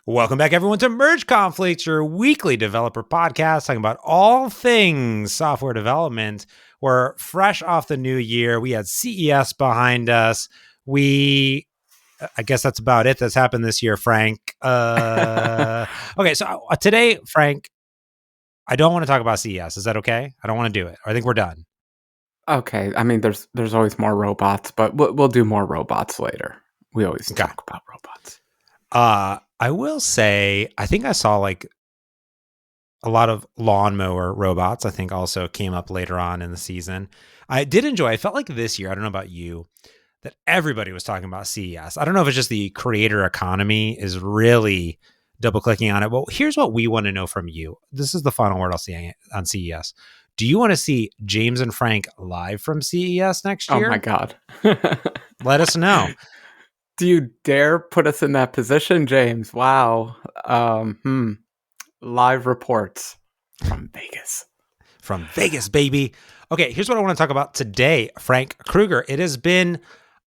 Welcome back, everyone, to Merge Conflicts, your weekly developer podcast talking about all things software development. We're fresh off the new year. We had CES behind us. I guess that's about it that's happened this year, Frank. Okay, so today, Frank, I don't want to talk about CES. Is that okay? I don't want to do it. I think we're done. Okay, I mean, there's always more robots, but we'll do more robots later. We always Okay. talk about robots. I will say, I think I saw like a lot of lawnmower robots, I think, also came up later on in the season. I did enjoy, I felt like this year, I don't know about you, that everybody was talking about CES. I don't know if it's just the creator economy is really double clicking on it. Well, here's what we want to know from you. This is the final word I'll see on CES. Do you want to see James and Frank live from CES next Oh year? my god. Let us know. Do you dare put us in that position, James? Wow. Live reports from Vegas. From Vegas, baby. Okay, here's what I want to talk about today, Frank Kruger. It has been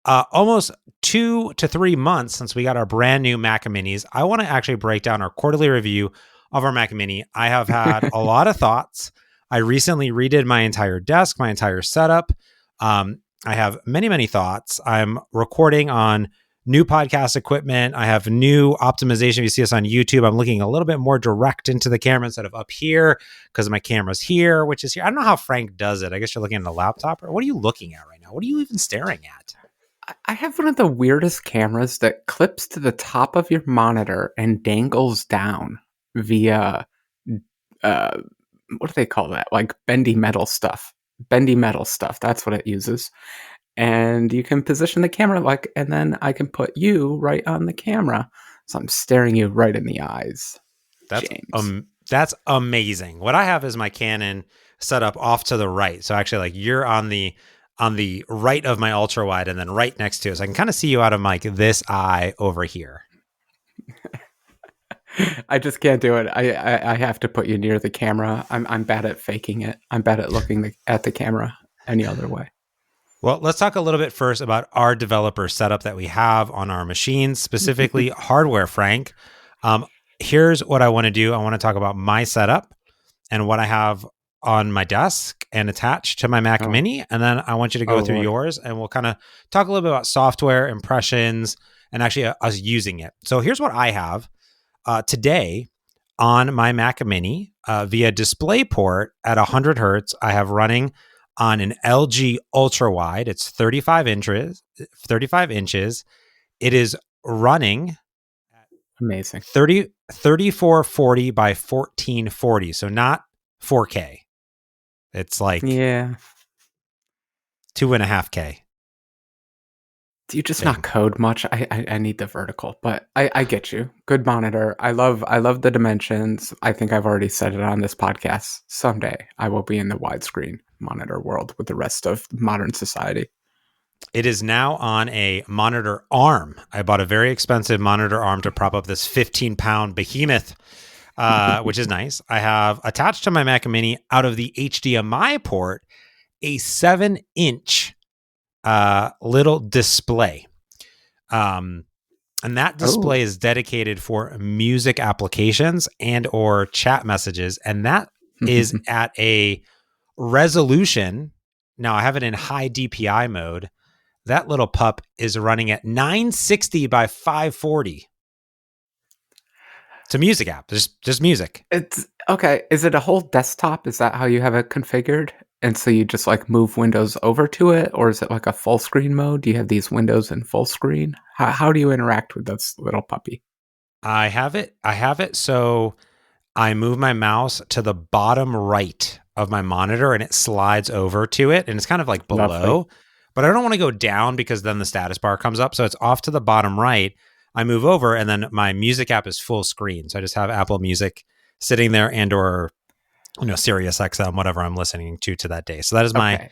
almost 2 to 3 months since we got our brand new Mac Minis. I want to actually break down our quarterly review of our Mac Mini. I have had a lot of thoughts. I recently redid my entire desk, my entire setup. I have many, many thoughts. I'm recording on new podcast equipment. I have new optimization. If you see us on YouTube, I'm looking a little bit more direct into the camera instead of up here because my camera's here, which is here. I don't know how Frank does it. I guess you're looking at a laptop. Or what are you looking at right now? What are you even staring at? I have one of the weirdest cameras that clips to the top of your monitor and dangles down via what do they call that? Like bendy metal stuff. Bendy metal stuff. That's what it uses. And you can position the camera and then I can put you right on the camera. So I'm staring you right in the eyes. That's amazing. What I have is my Canon set up off to the right. So actually, like, you're on the right of my ultra wide and then right next to it. So I can kind of see you out of like this eye over here. I just can't do it. I have to put you near the camera. I'm bad at faking it. I'm bad at looking at the camera any other way. Well, let's talk a little bit first about our developer setup that we have on our machines, specifically hardware, Frank. Here's what I want to do. I want to talk about my setup and what I have on my desk and attached to my Mac Mini. And then I want you to go through yours and we'll kind of talk a little bit about software, impressions, and actually us using it. So here's what I have today on my Mac Mini via DisplayPort at 100 hertz. I have running on an LG ultra wide. It's 35 inches. It is running amazing 3440 by 1440. So not 4K. It's like 2.5K. Do you just not code much? I need the vertical, but I get you. Good monitor. I love the dimensions. I think I've already said it on this podcast. Someday I will be in the widescreen monitor world with the rest of modern society. It is now on a monitor arm. I bought a very expensive monitor arm to prop up this 15-pound behemoth, which is nice. I have attached to my Mac Mini out of the HDMI port a 7-inch little display. And that display is dedicated for music applications and or chat messages. And that is at a resolution. Now I have it in high DPI mode. That little pup is running at 960 by 540. It's a music app. Just music. It's okay. Is it a whole desktop? Is that how you have it configured? And so you just like move windows over to it, or is it like a full screen mode? Do you have these windows in full screen? How do you interact with this little puppy? I have it. So I move my mouse to the bottom right of my monitor and it slides over to it. And it's kind of like below, lovely. But I don't want to go down because then the status bar comes up. So it's off to the bottom right. I move over and then my music app is full screen. So I just have Apple Music sitting there and or Sirius XM, whatever I'm listening to that day. So that is my...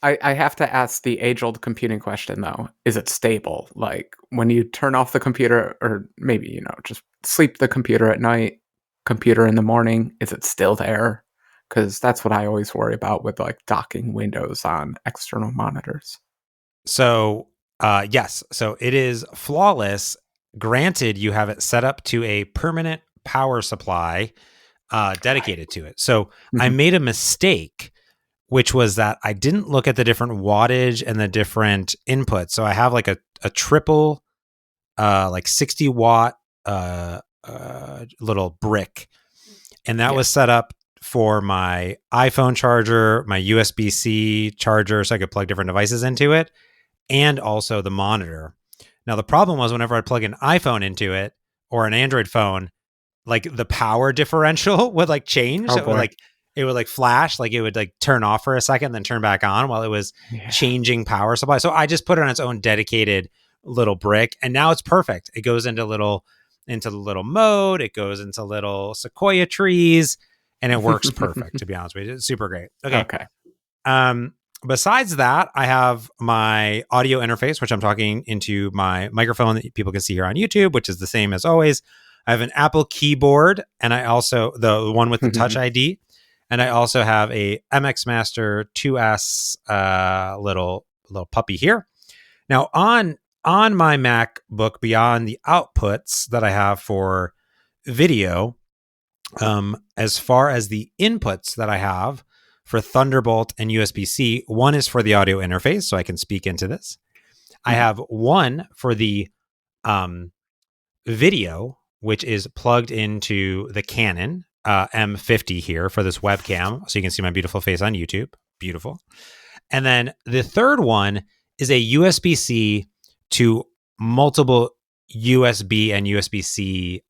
I have to ask the age-old computing question, though. Is it stable? Like, when you turn off the computer, or maybe, just sleep the computer at night, computer in the morning, is it still there? Because that's what I always worry about with, like, docking Windows on external monitors. So, yes. So it is flawless. granted, you have it set up to a permanent power supply dedicated to it. So I Mhm. made a mistake, which was that I didn't look at the different wattage and the different inputs. So I have like a triple, like 60 watt little brick, and that Yeah. was set up for my iPhone charger, my USB-C charger, so I could plug different devices into it, and also the monitor. Now the problem was whenever I plug an iPhone into it or an Android phone, like the power differential would like change. Oh So boy. it would like flash, like it would like turn off for a second, then turn back on while it was Yeah. changing power supply. So I just put it on its own dedicated little brick, and now it's perfect. It goes into the little mode. It goes into little sequoia trees, and it works perfect. To be honest with you, it's super great. Okay. Okay. Um, Besides that, I have my audio interface, which I'm talking into my microphone that people can see here on YouTube, which is the same as always. I have an Apple keyboard, and I also the one with the Touch ID, and I also have a MX Master 2S little puppy here. Now on my MacBook, beyond the outputs that I have for video, as far as the inputs that I have for Thunderbolt and USB C, one is for the audio interface, so I can speak into this. I have one for the um, video, which is plugged into the Canon M50 here for this webcam, so you can see my beautiful face on YouTube. Beautiful. And then the third one is a USB C to multiple USB and USB C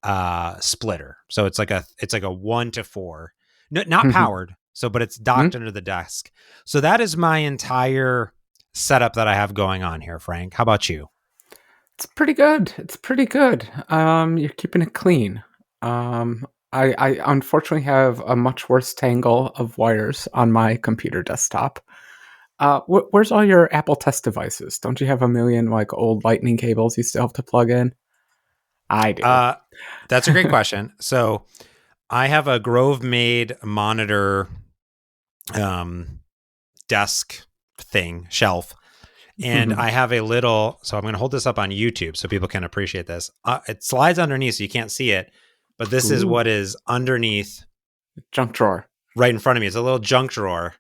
splitter. So it's like a 1-to-4, no, not powered. So, but it's docked under the desk. So that is my entire setup that I have going on here, Frank. How about you? It's pretty good. It's pretty good. You're keeping it clean. Um, I unfortunately have a much worse tangle of wires on my computer desktop. Where's all your Apple test devices? Don't you have a million like old lightning cables you still have to plug in? I do. Uh, that's a great question. So I have a Grove made monitor um, desk thing shelf, and I have a little. So I'm going to hold this up on YouTube so people can appreciate this. It slides underneath, so you can't see it, but this is Ooh, what is underneath, junk drawer. right in front of me. It's a little junk drawer,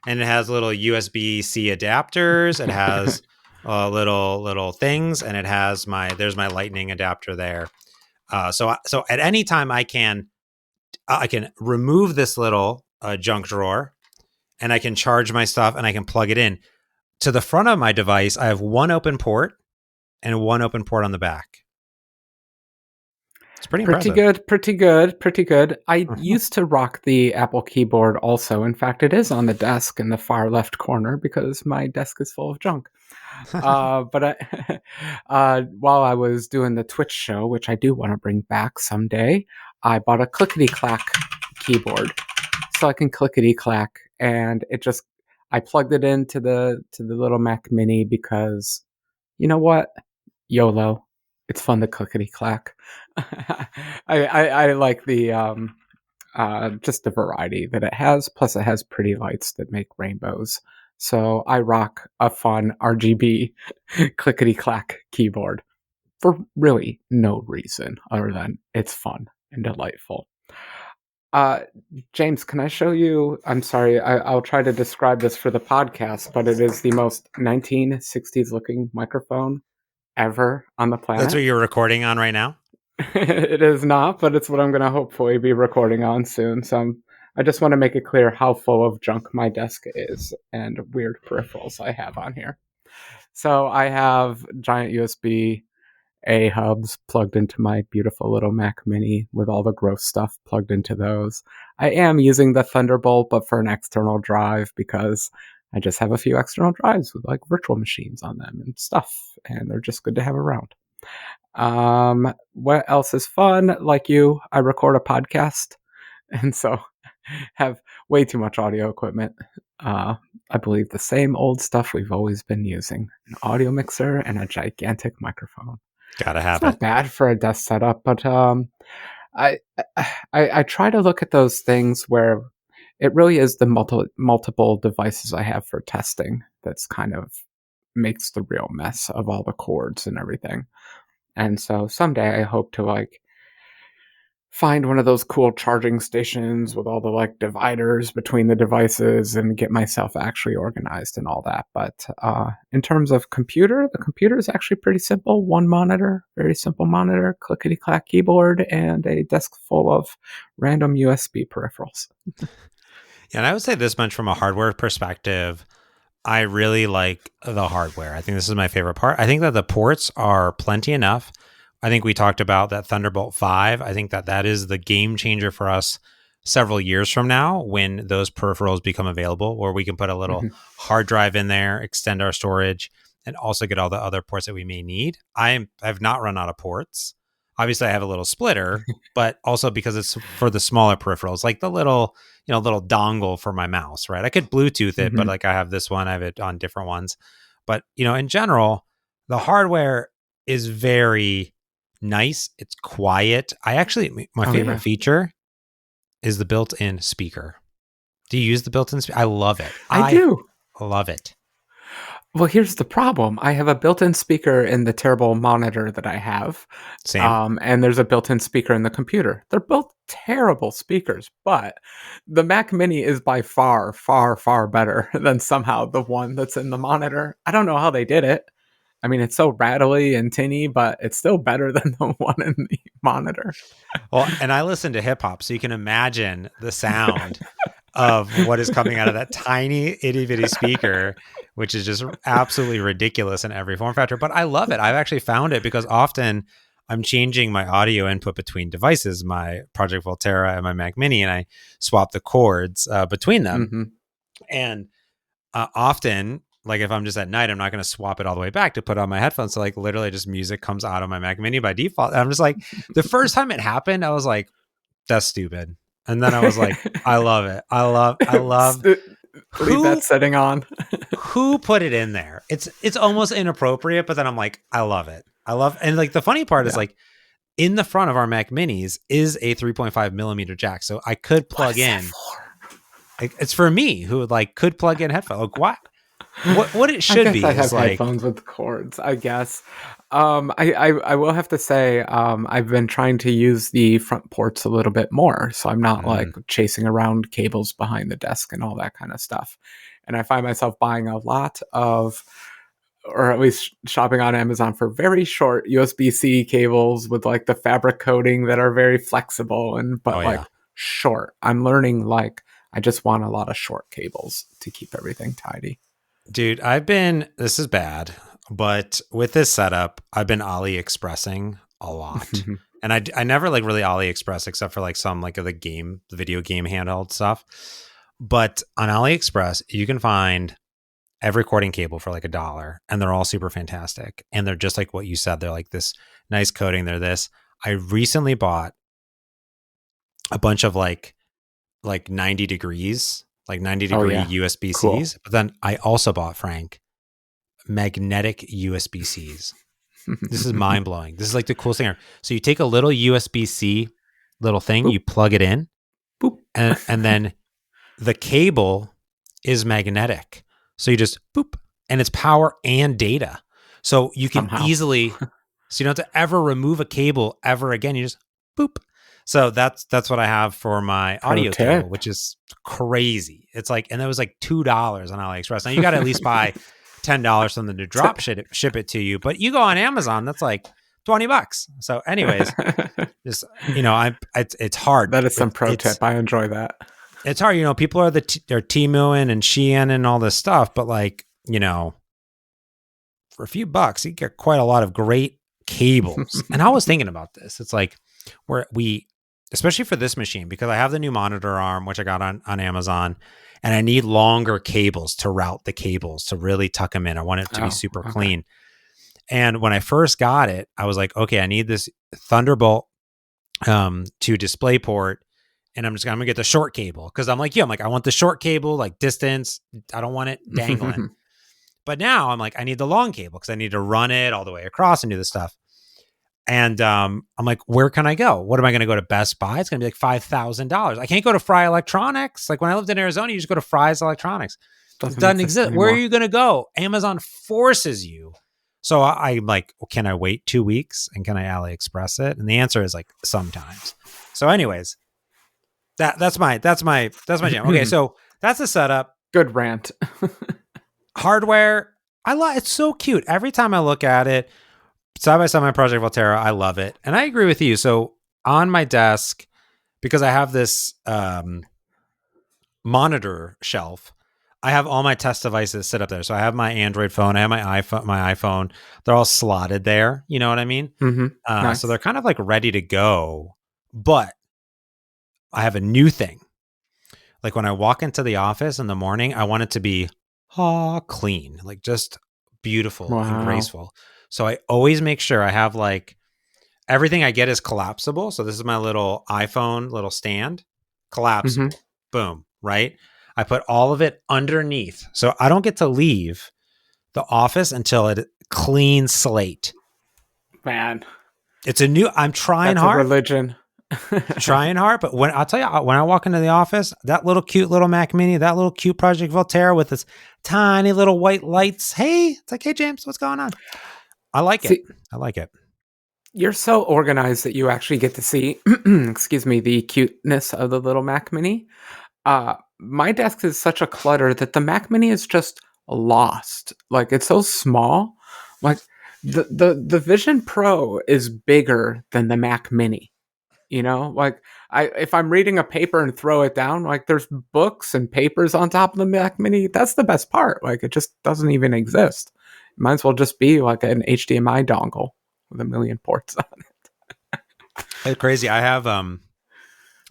and it has little USB C adapters. It has little things, and it has there's my lightning adapter there. So at any time I can remove this little junk drawer, and I can charge my stuff, and I can plug it in to the front of my device. I have one open port and one open port on the back. It's pretty Pretty impressive. good, pretty good, pretty good. I used to rock the Apple keyboard also. In fact, it is on the desk in the far left corner because my desk is full of junk. But while I was doing the Twitch show, which I do want to bring back someday, I bought a clickety clack keyboard so I can clickety clack, and I plugged it into the little Mac Mini because you know what, YOLO, it's fun to clickety clack. I like the just the variety that it has. Plus, it has pretty lights that make rainbows. So I rock a fun RGB clickety clack keyboard for really no reason other than it's fun and delightful. Uh, James, can I show you? I'm sorry, I'll try to describe this for the podcast, but it is the most 1960s looking microphone ever on the That's planet. what you're recording on right now? It is not, but it's what I'm going to hopefully be recording on soon. I just want to make it clear how full of junk my desk is and weird peripherals I have on here. So I have giant USB A hubs plugged into my beautiful little Mac Mini with all the gross stuff plugged into those. I am using the Thunderbolt, but for an external drive because I just have a few external drives with like virtual machines on them and stuff, and they're just good to have around. What else is fun? Like you, I record a podcast, and so have way too much audio equipment. Uh, I believe the same old stuff we've always been using: an audio mixer and a gigantic microphone. Gotta It's have not it. bad for a desk setup, but I, I try to look at those things where it really is the multiple devices I have for testing that's kind of makes the real mess of all the cords and everything. And so someday I hope to like find one of those cool charging stations with all the like dividers between the devices and get myself actually organized and all that. But in terms of computer, the computer is actually pretty simple. One monitor, very simple monitor, clickety clack keyboard, and a desk full of random USB peripherals. Yeah, and I would say this much from a hardware perspective. I really like the hardware. I think this is my favorite part. I think that the ports are plenty enough. I think we talked about that Thunderbolt 5. I think that that is the game changer for us several years from now when those peripherals become available, where we can put a little Mhm. hard drive in there, extend our storage, and also get all the other ports that we may need. I've not run out of ports. Obviously, I have a little splitter, but also because it's for the smaller peripherals, like the little dongle for my mouse, right? I could Bluetooth it, but Mhm. like I have this one, I have it on different ones. But, in general, the hardware is very nice. It's quiet. My Oh favorite yeah, feature is the built-in speaker. Do you use the built-in speaker? I love it. I I do. love it. Well, here's the problem. I have a built-in speaker in the terrible monitor that I have, Same. and there's a built-in speaker in the computer. They're both terrible speakers, but the Mac Mini is by far, far, far better than somehow the one that's in the monitor. I don't know how they did it. I mean, it's so rattly and tinny, but it's still better than the one in the monitor. Well, and I listen to hip hop, so you can imagine the sound of what is coming out of that tiny itty bitty speaker, which is just absolutely ridiculous in every form factor. But I love it. I've actually found it because often I'm changing my audio input between devices, my Project Volterra and my Mac Mini, and I swap the cords between them. Mhm. And often, like if I'm just at night, I'm not going to swap it all the way back to put on my headphones. So like literally just music comes out of my Mac Mini by default. And I'm just like, the first time it happened, I was like, that's stupid. And then I was like, I love it. I love Leave that who setting on. who put it in there. It's almost inappropriate, but then I'm like, I love it. And like the funny part is Yeah. like in the front of our Mac Minis is a 3.5 millimeter jack. So I could What plug is that in. for? It's for me who like could plug in headphones. Like what it I should guess be I is have like, headphones with cords, I guess. I will have to say, I've been trying to use the front ports a little bit more, so I'm not like mm, chasing around cables behind the desk and all that kind of stuff. And I find myself buying a lot of, or at least shopping on Amazon for very short USB-C cables with like the fabric coating that are very flexible and oh but yeah, like short. I'm learning like I just want a lot of short cables to keep everything tidy. dude. This is bad, but with this setup, I've been AliExpressing a lot. And I never like really AliExpress except for like some like of the video game handheld stuff. But on AliExpress, you can find every cording cable for like $1, and they're all super fantastic. And they're just like what you said. They're like this nice coating. They're this. I recently bought a bunch of like 90 degrees, like 90 Oh degree yeah, USB cool. Cs. But then I also bought, Frank, magnetic USB Cs. This is mind blowing. This is like the coolest thing ever. So you take a little USB C little thing, you Boop, plug it in, boop. and then the cable is magnetic. So you just boop, and it's power and data. So you can Somehow. easily, so you don't have to ever remove a cable ever again. You just boop. So that's what I have for my Pro audio cable, tip. which is crazy. It's like, and it was like $2 on AliExpress. Now you got to at least buy $10 from them to ship it to you. But you go on Amazon, that's like $20. So, anyways, just it's hard. That is some It, pro it's tip. I enjoy that. it's hard. People are they're Timuing and Shein and all this stuff, but like for a few bucks, you get quite a lot of great cables. And I was thinking about this. It's like where especially for this machine, because I have the new monitor arm, which I got on Amazon, and I need longer cables to route the cables to really tuck them in. I want it to be Oh, super okay. clean. And when I first got it, I was like, okay, I need this Thunderbolt to DisplayPort, and I'm gonna get the short cable because I'm like, I want the short cable, like distance. I don't want it dangling. But now I'm like, I need the long cable because I need to run it all the way across and do this stuff. And I'm like, where can I go? What am I going to go to Best Buy? It's going to be like $5,000. I can't go to Fry Electronics. Like when I lived in Arizona, you just go to Fry's Electronics. It Doesn't doesn't exist exist. Where are anymore. you going to go? Amazon forces you So I'm like, well, can I wait 2 weeks and can I AliExpress it? And the answer is like sometimes. So, anyways, that's my jam. Okay, so that's the setup. Good rant. Hardware, I love. It's so cute. Every time I look at it, side by side, my Project Volterra, I love it, and I agree with you. So on my desk, because I have this monitor shelf, I have all my test devices set up there. So I have my Android phone, I have my iPhone. They're all slotted there. You know what I mean? Mm-hmm. So Nice. they're kind of like ready to go. But I have a new thing. Like when I walk into the office in the morning, I want it to be clean, like just beautiful and Wow. graceful. So I always make sure I have like everything I get is collapsible. So this is my little iPhone little stand, Mm-hmm. collapsible. Boom, right? I put all of it underneath. So I don't get to leave the office until it clean slate. Man, It's a new I'm trying that's a hard. religion. Trying hard, but when I'll tell you, when I walk into the office, that little cute little Mac Mini, that little cute Project Volterra with its tiny little white lights. Hey, it's like, hey James, what's going on? I like it. See, I like it. you're so organized that you actually get to see, excuse me, the cuteness of the little Mac Mini. My desk is such a clutter that the Mac Mini is just lost. Like it's so small. Like the Vision Pro is bigger than the Mac Mini. You know, like if I'm reading a paper and throw it down, like there's books and papers on top of the Mac Mini. That's the best part. Like it just doesn't even exist. It might as well just be like an HDMI dongle with a million ports on It's crazy. I have an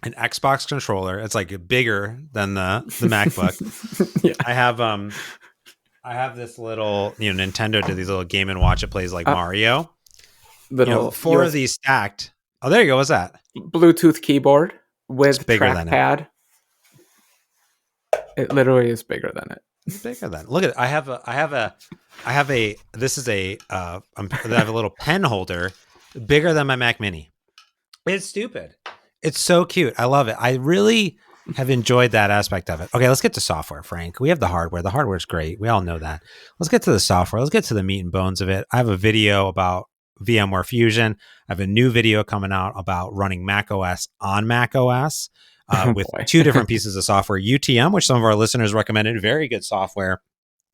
Xbox controller. It's like bigger than the MacBook. it. Yeah. I have this little, Nintendo did these little Game and Watch. It plays like Uh, Mario. little Four of US these stacked. Oh, there you go. What's that? Bluetooth keyboard It's with bigger than it. trackpad. It literally is bigger than it. It's bigger than. Look at it. I have a. This is I have a little pen holder bigger than my Mac Mini. It's stupid. It's so cute. I love it. I really have enjoyed that aspect of it. Okay, let's get to software, Frank. We have the hardware. The hardware is great. We all know that. Let's get to the software. Let's get to the meat and bones of it. I have a video about VMware Fusion. I have a new video coming out about running macOS on macOS Oh with boy. two different pieces of software: UTM, which some of our listeners recommended, very good software,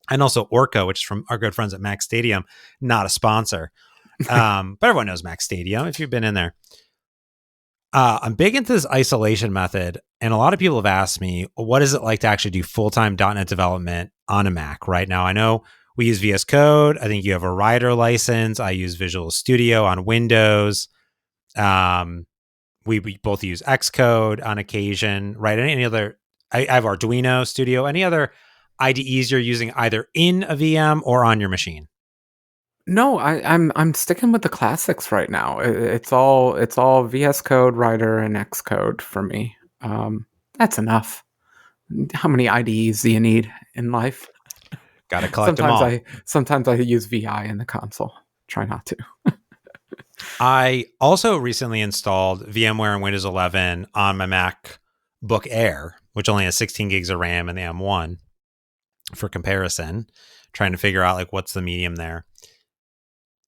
and also Orca, which is from our good friends at Mac Stadium, not a sponsor. But everyone knows Mac Stadium if you've been in there. I'm big into this isolation method, and a lot of people have asked me, what is it like to actually do full-time .NET development on a Mac right now? I know we use VS Code. I think you have a writer license. I use Visual Studio on Windows. We both use Xcode on occasion, right? Any other, I have Arduino Studio. Any other IDEs you're using either in a VM or on your machine? No, I'm sticking with the classics right now. It's all VS Code, Writer, and Xcode for me. That's enough. How many IDEs do you need in life? Got to collect them Sometimes all. I use VI in the console. Try not to. I also recently installed VMware and Windows 11 on my MacBook Air, which only has 16 gigs of RAM and the M1 for comparison, trying to figure out like what's the medium there.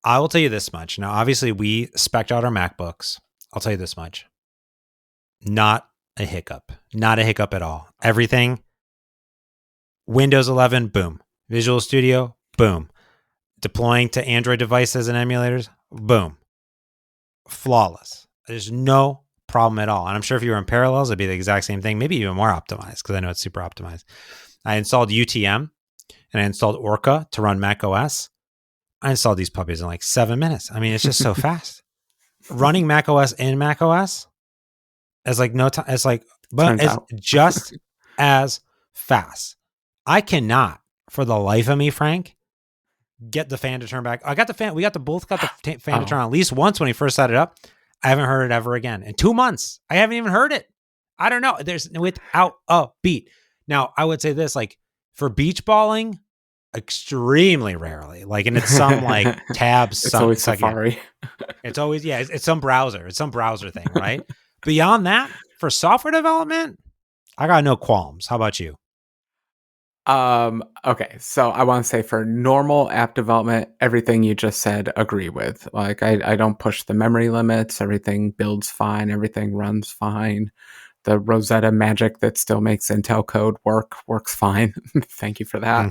I will tell you this much. Now, obviously, we spec'd out our MacBooks. I'll tell you this much. Not a hiccup. Not a hiccup at all. Everything, Windows 11, boom. Visual Studio, boom. Deploying to Android devices and emulators, boom. Flawless. There's no problem at all. And I'm sure if you were in Parallels, it'd be the exact same thing, maybe even more optimized because I know it's super optimized. I installed UTM and I installed Orca to run Mac OS. I installed these puppies in like 7 minutes. I mean, it's just so fast. Running Mac OS in Mac OS is like no time. It's like, but Turns it's out. just as fast. I cannot, for the life of me, Frank, get the fan to turn back. I got the fan. We both got the fan to turn on at least once when he first set it up. I haven't heard it ever again in 2 months. I haven't even heard it. I don't know. There's without a beat. Now I would say this, like for beach balling, extremely rarely. Like, and it's some like tabs. It's always It's like, Safari. it's always it's some browser. It's some browser thing, right? Beyond that, for software development, I got no qualms. How about you? Okay, so I want to say for normal app development, everything you just said, agree with. Like, I don't push the memory limits. Everything builds fine. Everything runs fine. The Rosetta magic that still makes Intel code works fine. Thank you for that.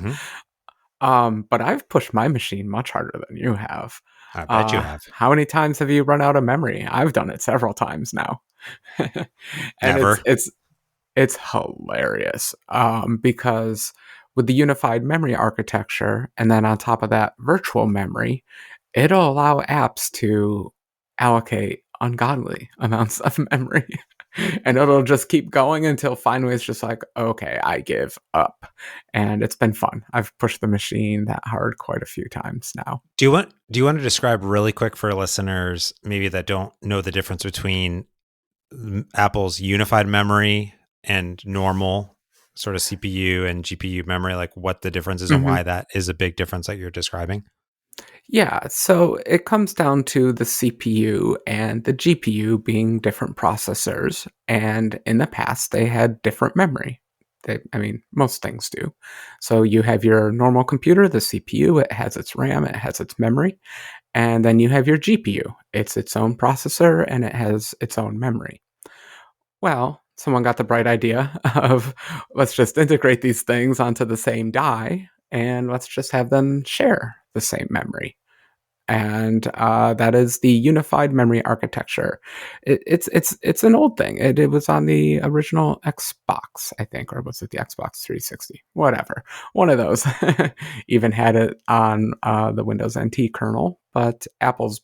Hmm. But I've pushed my machine much harder than you have. I bet you have. How many times have you run out of memory? I've done it several times now. And Never. it's hilarious, because with the unified memory architecture, and then on top of that, virtual memory, it'll allow apps to allocate ungodly amounts of memory. And it'll just keep going until finally it's just like, okay, I give up. And it's been fun. I've pushed the machine that hard quite a few times now. Do you want to describe really quick for listeners maybe that don't know the difference between Apple's unified memory and normal sort of CPU and GPU memory, like what the difference is and Mhm. why that is a big difference that you're describing? Yeah, so it comes down to the CPU and the GPU being different processors, and in the past they had different memory. I mean, most things do. So you have your normal computer, the CPU, it has its RAM, it has its memory, and then you have your GPU. It's its own processor and it has its own memory. Well, someone got the bright idea of let's just integrate these things onto the same die and let's just have them share the same memory, and that is the unified memory architecture. It's an old thing. It was on the original Xbox, I think, or was it the Xbox 360? Whatever, one of those. Even had it on the Windows NT kernel, but Apple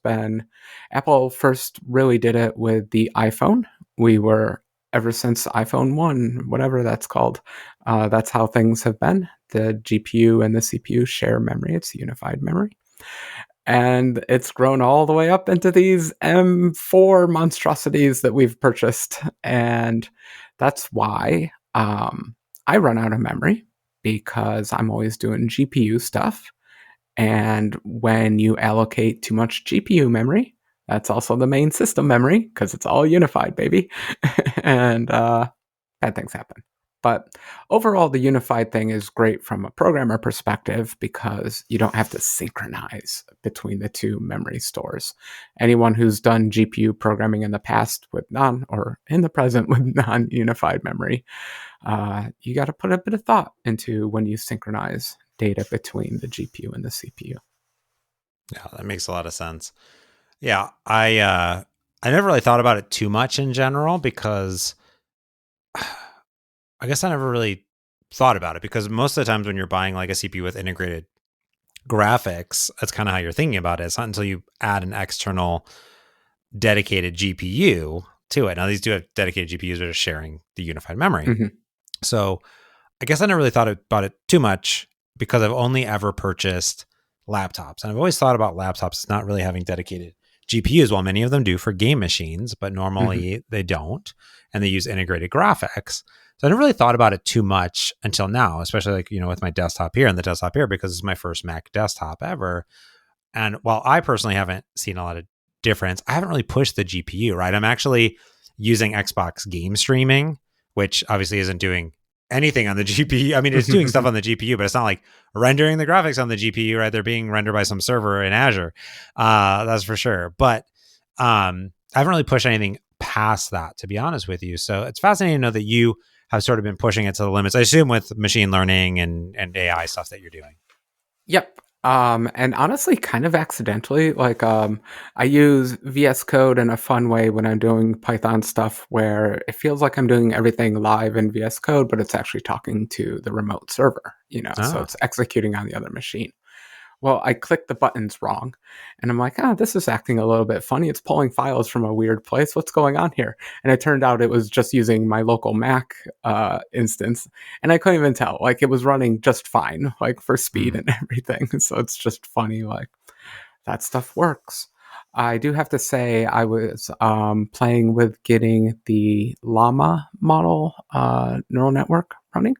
first really did it with the iPhone. We were ever since iPhone 1, whatever that's called. That's how things have been. The GPU and the CPU share memory. It's unified memory, and it's grown all the way up into these M4 monstrosities that we've purchased. And that's why I run out of memory because I'm always doing GPU stuff. And when you allocate too much GPU memory, that's also the main system memory because it's all unified, baby. And bad things happen. But overall, the unified thing is great from a programmer perspective because you don't have to synchronize between the two memory stores. Anyone who's done GPU programming in the past with or in the present with non unified memory, you got to put a bit of thought into when you synchronize data between the GPU and the CPU. Yeah, that makes a lot of sense. Yeah, I never really thought about it too much in general because I guess I never really thought about it because most of the times when you're buying like a CPU with integrated graphics, that's kind of how you're thinking about it. It's not until you add an external dedicated GPU to it. Now these do have dedicated GPUs that are sharing the unified memory. Mm-hmm. So I guess I never really thought about it too much because I've only ever purchased laptops. And I've always thought about laptops as not really having dedicated GPUs. While many of them do for game machines, but Mm-hmm. normally they don't. And they use integrated graphics. So I never really thought about it too much until now, especially like, with my desktop here and the desktop here, because it's my first Mac desktop ever. And while I personally haven't seen a lot of difference, I haven't really pushed the GPU, right? I'm actually using Xbox game streaming, which obviously isn't doing anything on the GPU. I mean, it's doing stuff on the GPU, but it's not like rendering the graphics on the GPU, right? They're being rendered by some server in Azure. That's for sure. But I haven't really pushed anything past that, to be honest with you. So it's fascinating to know that you have sort of been pushing it to the limits, I assume with machine learning and AI stuff that you're doing. Yep. And honestly, kind of accidentally, like, I use VS Code in a fun way when I'm doing Python stuff where it feels like I'm doing everything live in VS Code, but it's actually talking to the remote server, so Ah, it's executing on the other machine. Well, I clicked the buttons wrong, and I'm like, this is acting a little bit funny. It's pulling files from a weird place. What's going on here? And it turned out it was just using my local Mac instance, and I couldn't even tell. Like, it was running just fine, like for speed hmm. and everything. So it's just funny, like that stuff works. I do have to say, I was playing with getting the Llama model neural network running,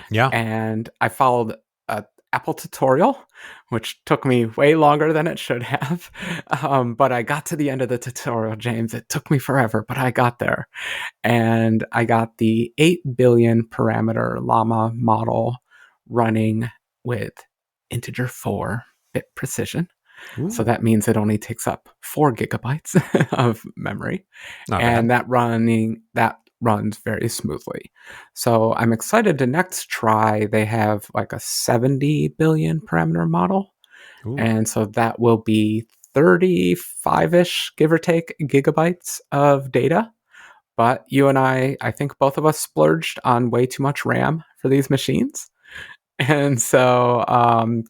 Yeah. and I followed a Apple tutorial, which took me way longer than it should have. But I got to the end of the tutorial, James. It took me forever, but I got there. And I got the 8 billion parameter llama model running with integer 4-bit precision. So Ooh, that means it only takes up 4 gigabytes of memory, not bad. and that runs very smoothly. So I'm excited to next try. They have like a 70 billion parameter model, Ooh. and so that will be 35-ish, give or take, gigabytes of data. But you and I think both of us splurged on way too much RAM for these machines. And so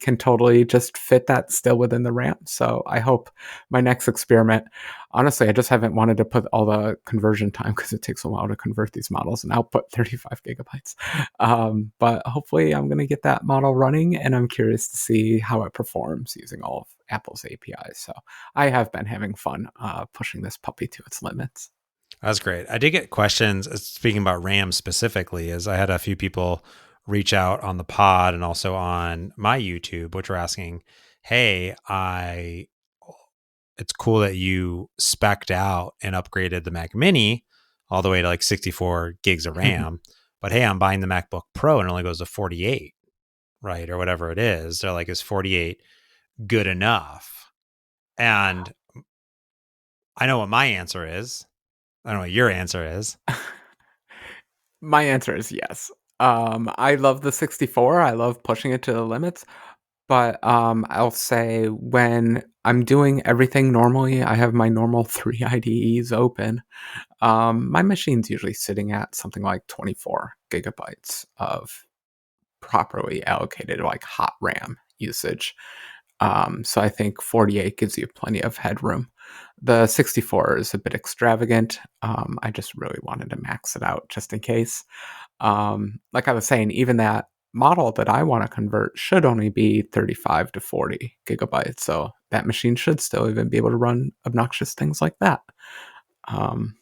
can totally just fit that still within the RAM. So I hope my next experiment, honestly, I just haven't wanted to put all the conversion time because it takes a while to convert these models and output 35 gigabytes. But hopefully I'm going to get that model running, and I'm curious to see how it performs using all of Apple's APIs. So I have been having fun pushing this puppy to its limits. That's great. I did get questions speaking about RAM specifically, as I had a few people reach out on the pod and also on my YouTube, which were asking, "Hey, it's cool that you specced out and upgraded the Mac Mini all the way to like 64 gigs of RAM, but hey, I'm buying the MacBook Pro and it only goes to 48, right, or whatever it is." They're like, "Is 48 good enough?" And I know what my answer is. I don't know what your answer is. My answer is yes. I love the 64. I love pushing it to the limits. But I'll say when I'm doing everything normally, I have my normal 3 IDEs open. My machine's usually sitting at something like 24 gigabytes of properly allocated, like hot RAM usage. So I think 48 gives you plenty of headroom. The 64 is a bit extravagant. I just really wanted to max it out just in case. Like I was saying, even that model that I want to convert should only be 35 to 40 gigabytes. So that machine should still even be able to run obnoxious things like that. Um,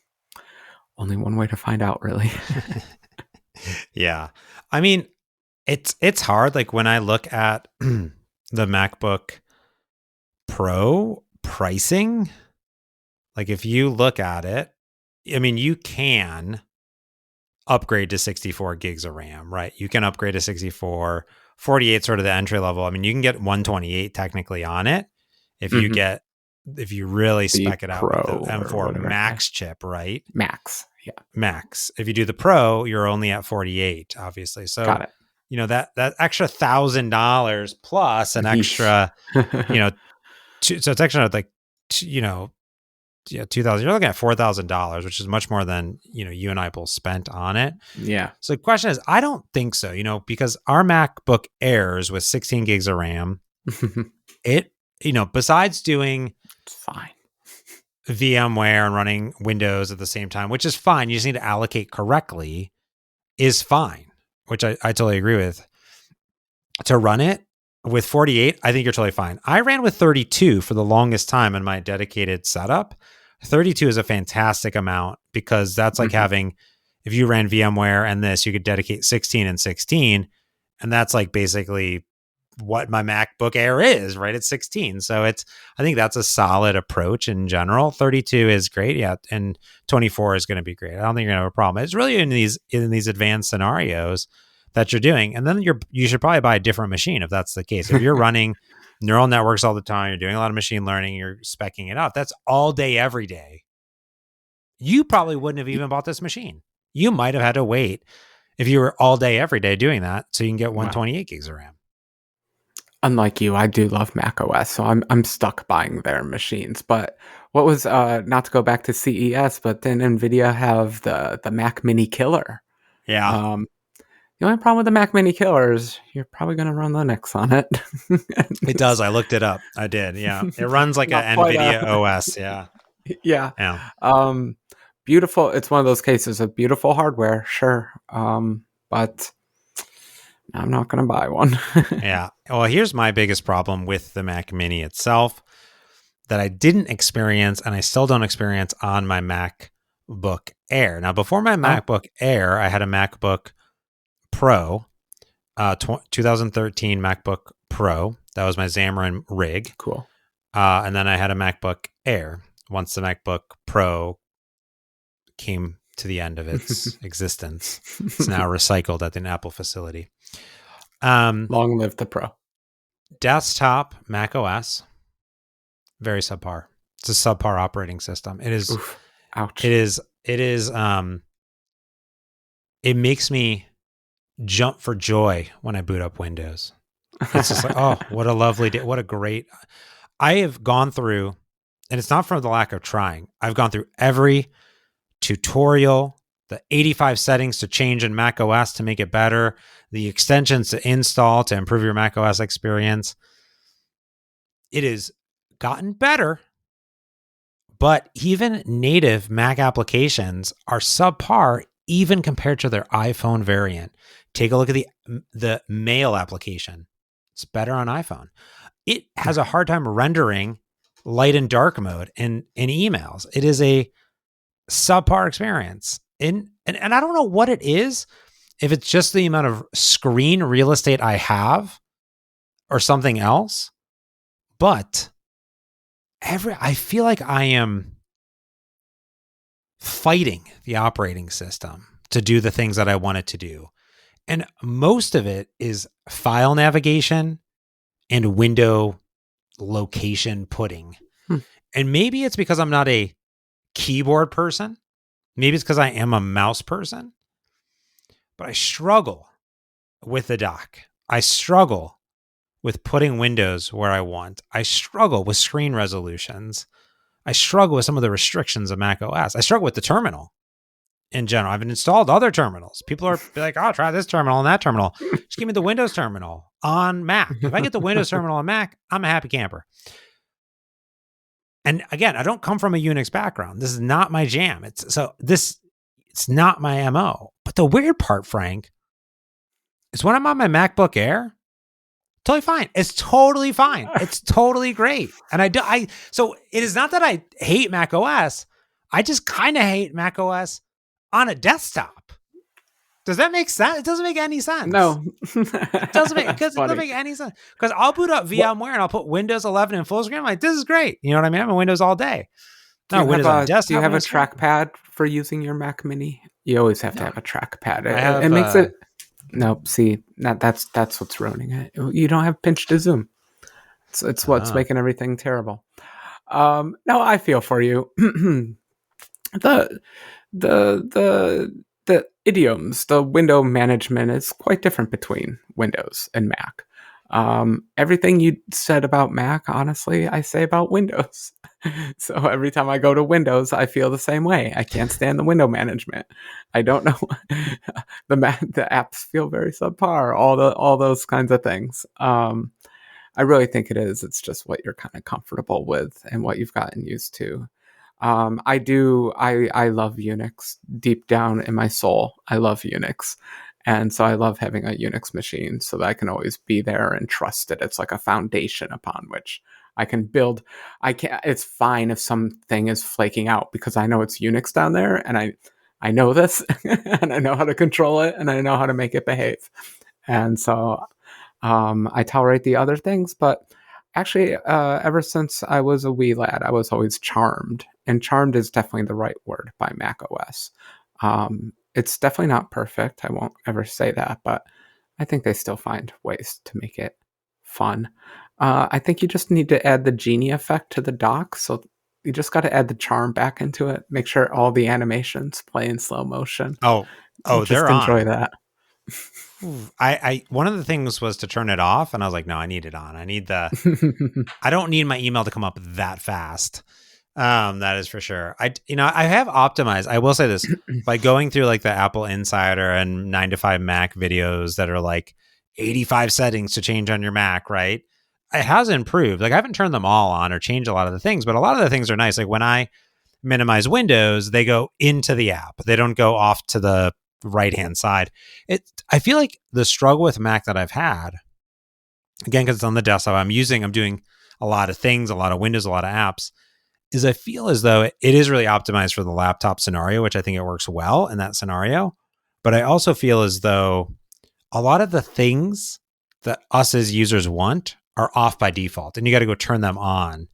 Only one way to find out, really. Yeah. I mean, it's hard. Like when I look at the MacBook Pro pricing, like if you look at it, I mean, you can upgrade to 64 gigs of RAM, right? You can upgrade to 64, 48 sort of the entry level. I mean, you can get 128 technically on it if you Mhm. get if you really The spec it out with the Pro or M4 whatever. Yeah. Max chip, right? Max. Yeah. Max. If you do the Pro, you're only at 48, obviously. Got So, it. that extra $1,000 plus an Yeesh. extra, you know, so it's actually like, 2,000. You're looking at $4,000, which is much more than you and I both spent on it. Yeah. So the question is, I don't think so. Because our MacBook Airs with 16 gigs of RAM, It's it besides doing fine. VMware and running Windows at the same time, which is fine. You just need to allocate correctly, is fine, which I totally agree with. To run it with 48, I think you're totally fine. I ran with 32 for the longest time in my dedicated setup. 32 is a fantastic amount because that's like Mhm. having, if you ran VMware and this, you could dedicate 16 and 16. And that's like basically what my MacBook Air is, right? It's 16. So I think that's a solid approach in general. 32 is great. Yeah. And 24 is going to be great. I don't think you're going to have a problem. It's really in these advanced scenarios that you're doing. And then you should probably buy a different machine if that's the case. If you're running neural networks all the time, you're doing a lot of machine learning, you're specking it out. That's all day, every day. You probably wouldn't have even bought this machine. You might have had to wait if you were all day, every day doing that so you can get Well, 128 gigs of RAM. unlike you, I do love Mac OS, so I'm stuck buying their machines. But what was not to go back to CES, but then Nvidia have the Mac Mini Killer. Yeah. Um, the only problem with the Mac Mini Killer is you're probably going to run Linux on it. It does. I looked it up. I did. Yeah. It runs like a Not quite NVIDIA OS. Yeah. yeah. Yeah. Um, Beautiful. It's one of those cases of beautiful hardware, sure. But I'm not going to buy one. Yeah. Well, here's my biggest problem with the Mac Mini itself that I didn't experience and I still don't experience on my MacBook Air. Now, before my Oh, MacBook Air, I had a MacBook Pro, 2013 MacBook Pro. That was my Xamarin rig. cool. And then I had a MacBook Air once the MacBook Pro came to the end of its existence. It's now recycled at an Apple facility. Long live the Pro. Desktop Mac OS, very subpar. It's a subpar operating system. It is. Oof. Ouch. It is. It is. It makes me jump for joy when I boot up Windows. It's just like, oh, what a lovely day. What a great. I have gone through, and it's not for the lack of trying. I've gone through every tutorial, the 85 settings to change in Mac OS to make it better, the extensions to install to improve your Mac OS experience. It has gotten better, but even native Mac applications are subpar even compared to their iPhone variant. Take a look at the Mail application. It's better on iPhone. It has a hard time rendering light and dark mode in emails. It is a subpar experience. And I don't know what it is, if it's just the amount of screen real estate I have or something else, but I feel like I am fighting the operating system to do the things that I want it to do. And most of it is file navigation and window location putting. And maybe it's because I'm not a keyboard person. Maybe it's because I am a mouse person. But I struggle with the dock. I struggle with putting windows where I want. I struggle with screen resolutions. I struggle with some of the restrictions of Mac OS. I struggle with the terminal in general. I've installed other terminals. People are like, oh, try this terminal and that terminal. Just give me the Windows terminal on Mac. If I get the Windows terminal on Mac, I'm a happy camper. And again, I don't come from a Unix background. This is not my jam. It's not my MO. But the weird part, Frank, is when I'm on my MacBook Air, totally fine. It's totally fine. It's totally great. And so it is not that I hate Mac OS. I just kind of hate Mac OS on a desktop. Does that make sense? It doesn't make any sense. No. It doesn't make any sense. Because I'll boot up VMware and I'll put Windows 11 in full screen. I'm like, this is great. You know what I mean? I'm in Windows all day. Do you have a trackpad for using your Mac Mini? You always have to have a trackpad. It makes it. No, see, that's what's ruining it. You don't have pinch to zoom. It's what's making everything terrible. No, I feel for you. The idioms, the window management is quite different between Windows and Mac. Everything you said about Mac, honestly, I say about Windows. So every time I go to Windows, I feel the same way. I can't stand the window management. I don't know. The apps feel very subpar. All those kinds of things. I really think it is. It's just what you're kind of comfortable with and what you've gotten used to. I love Unix deep down in my soul. I love Unix. And so I love having a Unix machine so that I can always be there and trust it. It's like a foundation upon which I can build. It's fine if something is flaking out because I know it's Unix down there and I know this and I know how to control it and I know how to make it behave. And so I tolerate the other things, but actually, ever since I was a wee lad, I was always charmed. And charmed is definitely the right word by Mac OS. It's definitely not perfect. I won't ever say that, but I think they still find ways to make it fun. I think you just need to add the genie effect to the dock. So you just got to add the charm back into it. Make sure all the animations play in slow motion. Oh, just enjoy that. I one of the things was to turn it off, and I was like, no, I need it on. I don't need my email to come up that fast. That is for sure. I have optimized. I will say this by going through like the Apple Insider and 9 to 5 Mac videos that are like 85 settings to change on your Mac, right? It has improved. Like I haven't turned them all on or changed a lot of the things, but a lot of the things are nice. Like when I minimize windows, they go into the app. They don't go off to the right-hand side. I feel like the struggle with Mac that I've had, again, because it's on the desktop, I'm doing a lot of things, a lot of windows, a lot of apps, is I feel as though it is really optimized for the laptop scenario, which I think it works well in that scenario. But I also feel as though a lot of the things that us as users want are off by default, and you got to go turn them on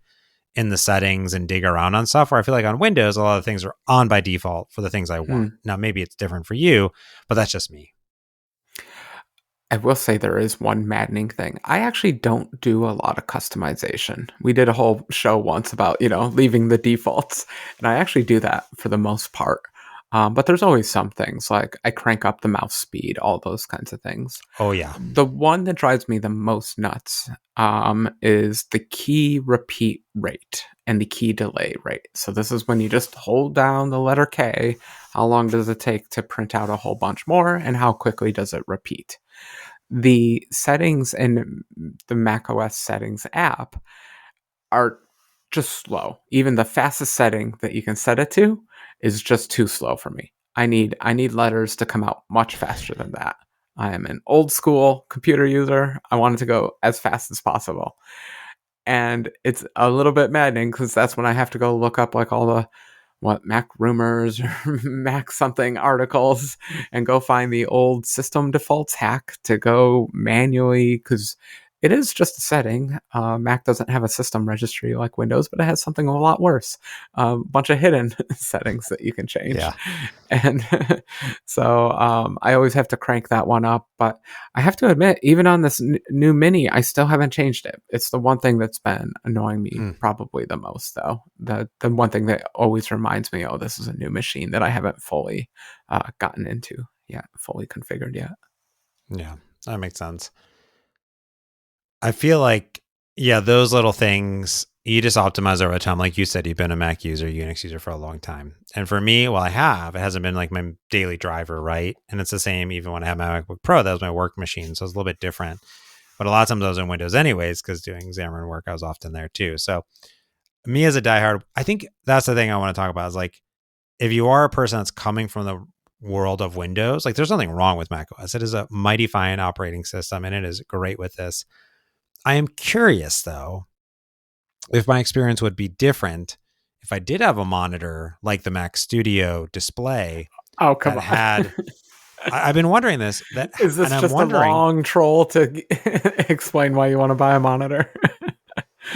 in the settings and dig around on stuff, where I feel like on Windows, a lot of things are on by default for the things I want. Now, maybe it's different for you, but that's just me. I will say there is one maddening thing. I actually don't do a lot of customization. We did a whole show once about, leaving the defaults, and I actually do that for the most part. But there's always some things like I crank up the mouse speed, all those kinds of things. Oh yeah. The one that drives me the most nuts is the key repeat rate and the key delay rate. So this is when you just hold down the letter K. How long does it take to print out a whole bunch more, and how quickly does it repeat? The settings in the macOS settings app are just slow. Even the fastest setting that you can set it to is just too slow for me. I need letters to come out much faster than that. I am an old school computer user. I want it to go as fast as possible. And it's a little bit maddening because that's when I have to go look up like all the Mac rumors or Mac something articles and go find the old system defaults hack to go manually, because it is just a setting. Mac doesn't have a system registry like Windows, but it has something a lot worse, a bunch of hidden settings that you can change. Yeah. And so I always have to crank that one up. But I have to admit, even on this new Mini, I still haven't changed it. It's the one thing that's been annoying me Hmm. probably the most, though. The one thing that always reminds me, oh, this is a new machine that I haven't fully gotten into yet, fully configured yet. Yeah. That makes sense. I feel like, yeah, those little things you just optimize over time. Like you said, you've been a Mac user, Unix user for a long time. And for me, well, I have, it hasn't been like my daily driver, right? And it's the same even when I had my MacBook Pro, that was my work machine. So it's a little bit different. But a lot of times I was in Windows anyways, because doing Xamarin work, I was often there too. So me as a diehard, I think that's the thing I want to talk about is like, if you are a person that's coming from the world of Windows, like there's nothing wrong with macOS. It is a mighty fine operating system and it is great with this. I am curious though, if my experience would be different if I did have a monitor like the Mac Studio display Oh, come that on. had. I've been wondering this, Is and this I'm just a wondering. long troll to explain why you want to buy a monitor?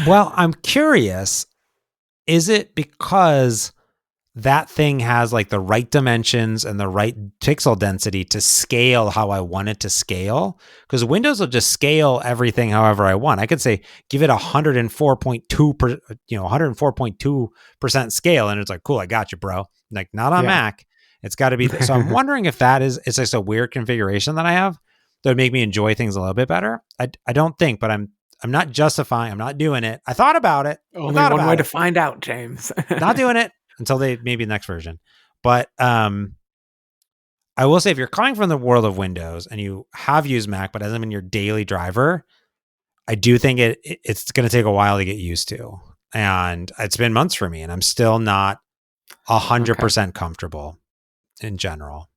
Well, I'm curious. Is it because that thing has like the right dimensions and the right pixel density to scale how I want it to scale? Because Windows will just scale everything however I want. I could say give it 104.2 104.2% scale, and it's like, cool, I got you, bro. Like not on Yeah. Mac. It's got to be. So I'm wondering if that is it's just a weird configuration that I have that would make me enjoy things a little bit better. I don't think, but I'm not justifying. I'm not doing it. I thought about it. I Only thought one way about to it. find out, James. Not doing it until they maybe the next version. But I will say if you're coming from the world of Windows and you have used Mac but hasn't been your daily driver, I do think it's going to take a while to get used to. And it's been months for me and I'm still not Okay. 100% comfortable in general.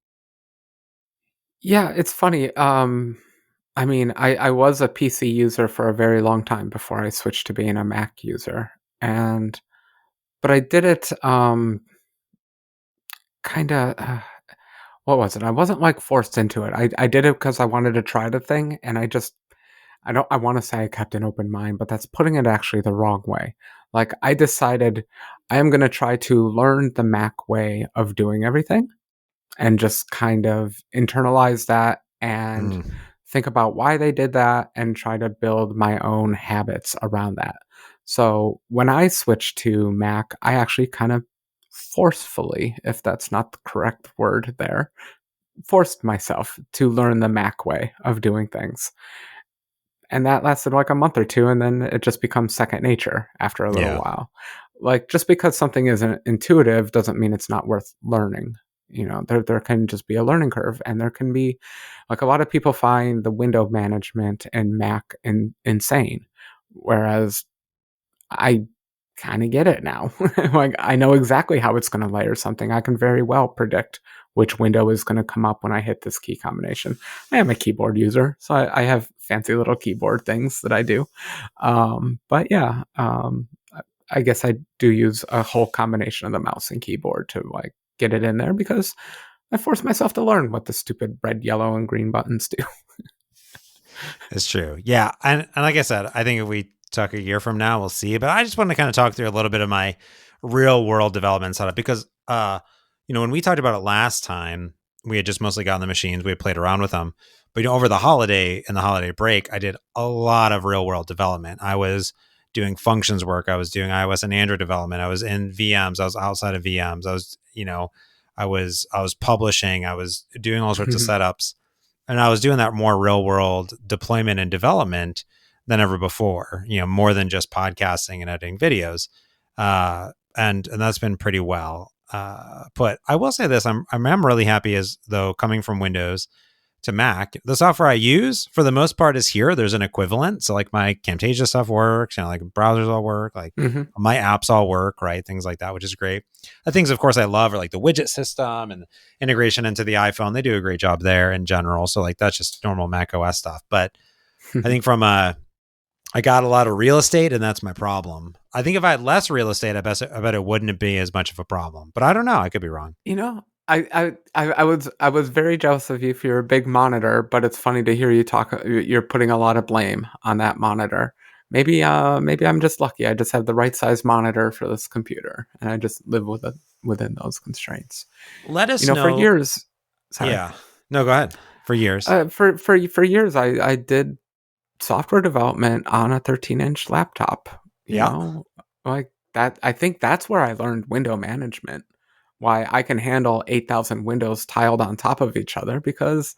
Yeah, it's funny. I mean, I was a PC user for a very long time before I switched to being a Mac user. And but I did it kind of what was it? I wasn't like forced into it. I did it because I wanted to try the thing, and I want to say I kept an open mind, but that's putting it actually the wrong way. Like I decided I am going to try to learn the Mac way of doing everything and just kind of internalize that and Mm, think about why they did that and try to build my own habits around that. So when I switched to Mac, I actually kind of forcefully, if that's not the correct word there, forced myself to learn the Mac way of doing things. And that lasted like a month or two, and then it just becomes second nature after a little yeah. while. Like just because something isn't intuitive doesn't mean it's not worth learning. There can just be a learning curve, and there can be like a lot of people find the window management and Mac insane, whereas I kind of get it now. Like I know exactly how it's going to layer something. I can very well predict which window is going to come up when I hit this key combination. I am a keyboard user, so I have fancy little keyboard things that I do. But yeah, I guess I do use a whole combination of the mouse and keyboard to like get it in there because I forced myself to learn what the stupid red, yellow, and green buttons do. It's true. Yeah. And like I said, I think if we talk a year from now, we'll see. But I just want to kind of talk through a little bit of my real world development setup because when we talked about it last time, we had just mostly gotten the machines. We had played around with them. But over the holiday and the holiday break, I did a lot of real world development. I was doing functions work. I was doing iOS and Android development. I was in VMs. I was outside of VMs. I was publishing. I was doing all sorts of setups, and I was doing that more real world deployment and development than ever before. More than just podcasting and editing videos, and that's been pretty well. But I will say this: I'm really happy as though coming from Windows to Mac, the software I use for the most part is here. There's an equivalent. So like my Camtasia stuff works, like browsers all work, like my apps all work, right? Things like that, which is great. The things, of course, I love are like the widget system and integration into the iPhone. They do a great job there in general. So like that's just normal Mac OS stuff. But I think I got a lot of real estate, and that's my problem. I think if I had less real estate, I bet it wouldn't be as much of a problem. But I don't know. I could be wrong. I was very jealous of you for your big monitor, but it's funny to hear you talk. You're putting a lot of blame on that monitor. Maybe I'm just lucky. I just have the right size monitor for this computer, and I just live within those constraints. Let us know. For years. Sorry. Yeah. No, go ahead. For years. For years, I did software development on a 13-inch laptop. You know, like that. I think that's where I learned window management. Why I can handle 8,000 windows tiled on top of each other, because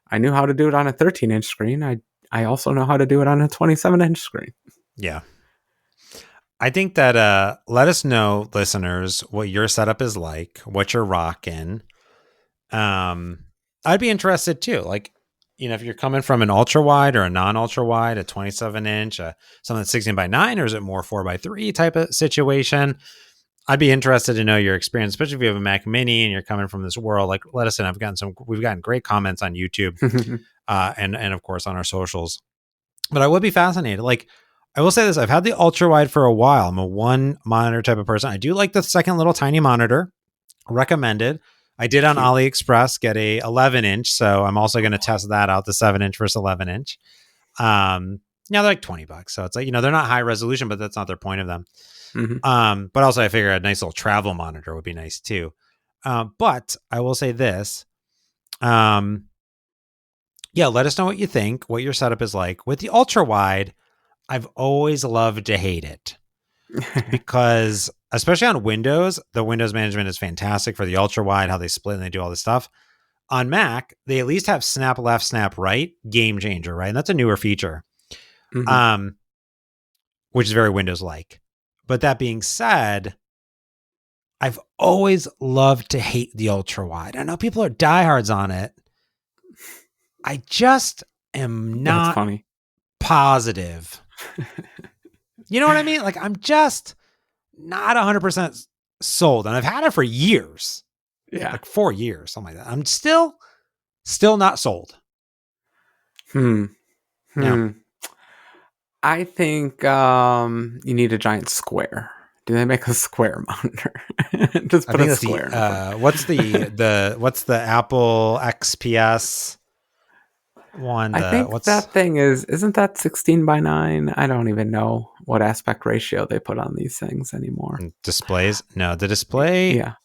I knew how to do it on a 13-inch screen. I also know how to do it on a 27-inch screen. Yeah. I think that let us know, listeners, what your setup is like, what you're rocking. I'd be interested too. Like, if you're coming from an ultra wide or a non ultra wide, a 27-inch, something that's 16:9, or is it more 4:3 type of situation? I'd be interested to know your experience, especially if you have a Mac Mini and you're coming from this world. Like, let us know. We've gotten great comments on YouTube, and of course on our socials. But I would be fascinated. Like, I will say this: I've had the ultra wide for a while. I'm a one monitor type of person. I do like the second little tiny monitor. Recommended. I did on AliExpress get a 11-inch, so I'm also going to test that out, the 7-inch versus 11-inch. They're like $20, so it's like they're not high resolution, but that's not their point of them. But also I figure a nice little travel monitor would be nice too. But I will say this. Let us know what you think, what your setup is like. With the ultra wide, I've always loved to hate it because especially on Windows, the Windows management is fantastic for the ultra wide, how they split and they do all this stuff. On Mac, they at least have snap left, snap right, game changer, right? And that's a newer feature, which is very Windows-like. But that being said, I've always loved to hate the ultra wide. I know people are diehards on it. I just am not positive. You know what I mean? Like, I'm just not 100% sold. And I've had it for years. Yeah. Like 4 years, something like that. I'm still not sold. Yeah. I think you need a giant square. Do they make a square monitor? Just put a square. What's the Apple XPS one? I think that thing isn't that 16:9? I don't even know what aspect ratio they put on these things anymore. Displays? No, the display. Yeah.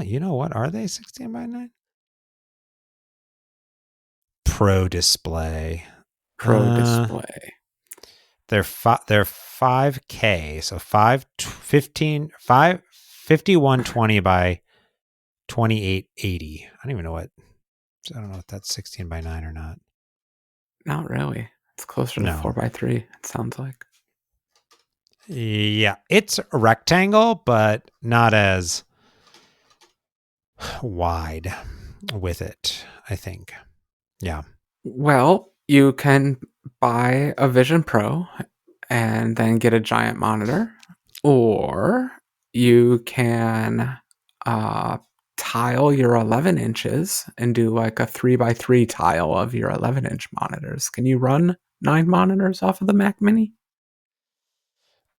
You know what? Are they 16:9? Pro display. They're 5K, so 5120 by 2880. I don't know if that's 16:9 or not. Not really. It's closer to 4:3. It sounds like. Yeah, it's a rectangle, but not as wide with it, I think. Yeah. Well, you can buy a Vision Pro and then get a giant monitor, or you can tile your 11 inches and do like a 3x3 tile of your 11-inch monitors. Can you run 9 monitors off of the Mac Mini?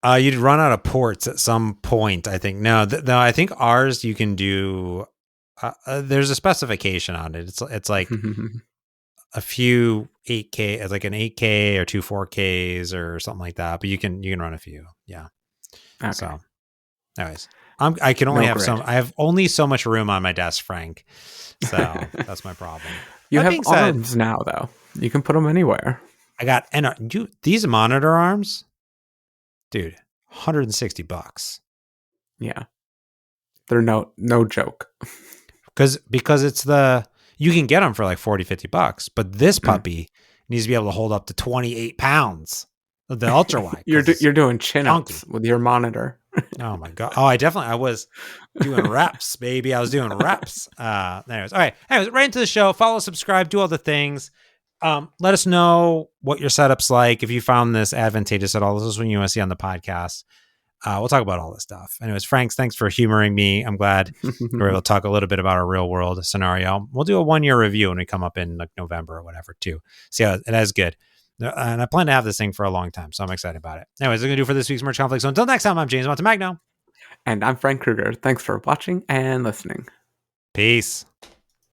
You'd run out of ports at some point, I think. No, I think ours you can do. There's a specification on it. It's like a few 8K, like an 8K or 2 4Ks or something like that. But you can run a few. Yeah. Okay. So, anyways. I can only No have grid. I have only so much room on my desk, Frank. So that's my problem. You That have being said, arms now, though. You can put them anywhere. I got these monitor arms, dude, $160. Yeah, they're no joke. Because it's you can get them for like 40, $50, but this Mm. puppy needs to be able to hold up to 28 pounds. The ultra wide, You're because it's you're doing chin chunky. ups with your monitor. Oh my god! Oh, I was doing reps, baby. I was doing reps. Anyways, all right. Anyways, right into the show. Follow, subscribe, do all the things. Let us know what your setup's like. If you found this advantageous at all, this is when you want to see on the podcast. We'll talk about all this stuff. Anyways, Franks, thanks for humoring me. I'm glad we were able to talk a little bit about our real world scenario. We'll do a 1-year review when we come up in like November or whatever too. See how it is good. And I plan to have this thing for a long time, so I'm excited about it. Anyways, that's going to do for this week's Merch Conflict. So until next time, I'm James Montemagno. And I'm Frank Kruger. Thanks for watching and listening. Peace.